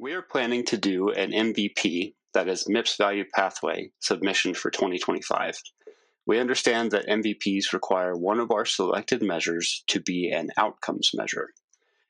We are planning to do an MVP, that is MIPS Value Pathway, submission for 2025. We understand that MVPs require one of our selected measures to be an outcomes measure.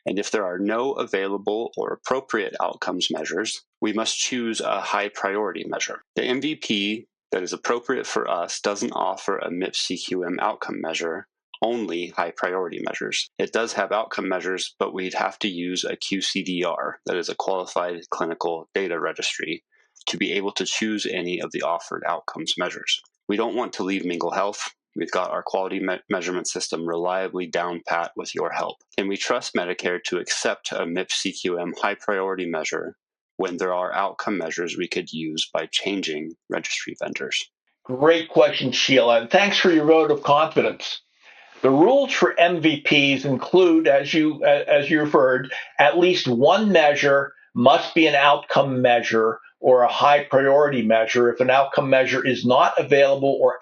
And if there are no available or appropriate outcomes measures, we must choose a high priority measure. The MVP that is appropriate for us doesn't offer a MIPS CQM outcome measure, only high priority measures. It does have outcome measures, but we'd have to use a QCDR, that is a qualified Clinical Data Registry, to be able to choose any of the offered outcomes measures. We don't want to leave Mingle Health. We've got our quality measurement system reliably down pat with your help. Can we trust Medicare to accept a MIPS CQM high priority measure when there are outcome measures we could use by changing registry vendors? Great question, Sheila, and thanks for your vote of confidence. The rules for MVPs include, as you referred, at least one measure must be an outcome measure or a high priority measure if an outcome measure is not available or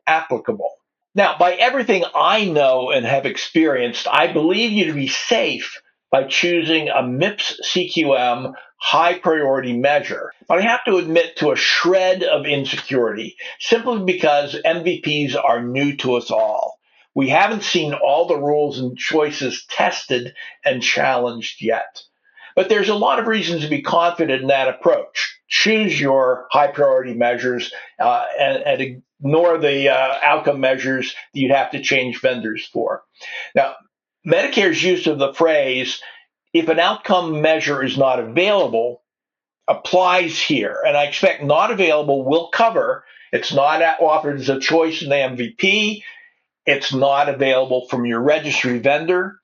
applicable. Now, by everything I know and have experienced, I believe you to be safe by choosing a MIPS CQM high priority measure. But I have to admit to a shred of insecurity, simply because MVPs are new to us all. We haven't seen all the rules and choices tested and challenged yet. But there's a lot of reasons to be confident in that approach. Choose your high priority measures and ignore the outcome measures that you'd have to change vendors for. Now, Medicare's use of the phrase, if an outcome measure is not available, applies here. And I expect not available will cover. It's not offered as a choice in the MVP. It's not available from your registry vendor.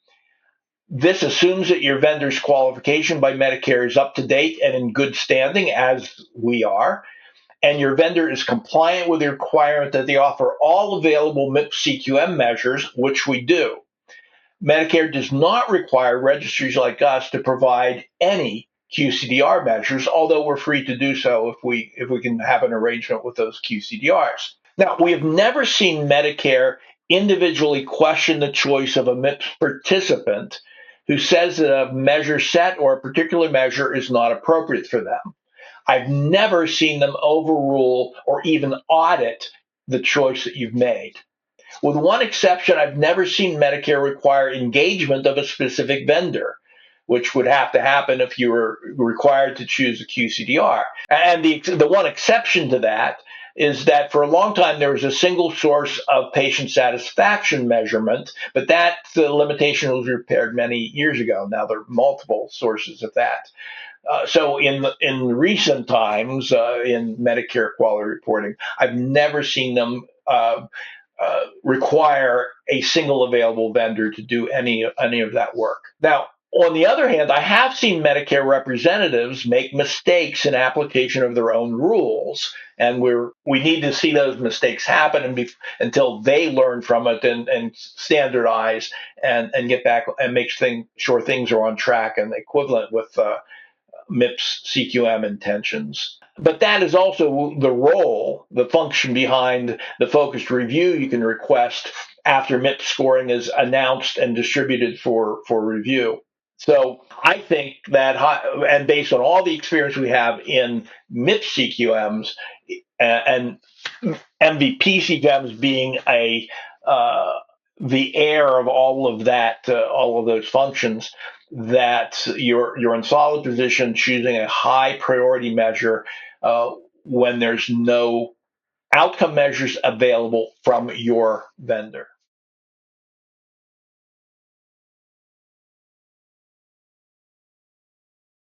This assumes that your vendor's qualification by Medicare is up to date and in good standing, as we are, and your vendor is compliant with the requirement that they offer all available MIPS CQM measures, which we do. Medicare does not require registries like us to provide any QCDR measures, although we're free to do so if we can have an arrangement with those QCDRs. Now, we have never seen Medicare individually question the choice of a MIPS participant who says that a measure set or a particular measure is not appropriate for them. I've never seen them overrule or even audit the choice that you've made. With one exception, I've never seen Medicare require engagement of a specific vendor, which would have to happen if you were required to choose a QCDR. And the one exception to that is that for a long time there was a single source of patient satisfaction measurement, but that limitation was repaired many years ago. Now there are multiple sources of that. So in recent times, in Medicare quality reporting, I've never seen them require a single available vendor to do any of that work. Now, on the other hand, I have seen Medicare representatives make mistakes in application of their own rules, and we need to see those mistakes happen until they learn from it and standardize and get back and make sure things are on track and equivalent with MIPS CQM intentions. But that is also the function behind the focused review you can request after MIPS scoring is announced and distributed for review. So I think that, and based on all the experience we have in MIPS CQMs and MVP CQMs being the heir of all of that, all of those functions, that you're in solid position choosing a high priority measure when there's no outcome measures available from your vendor.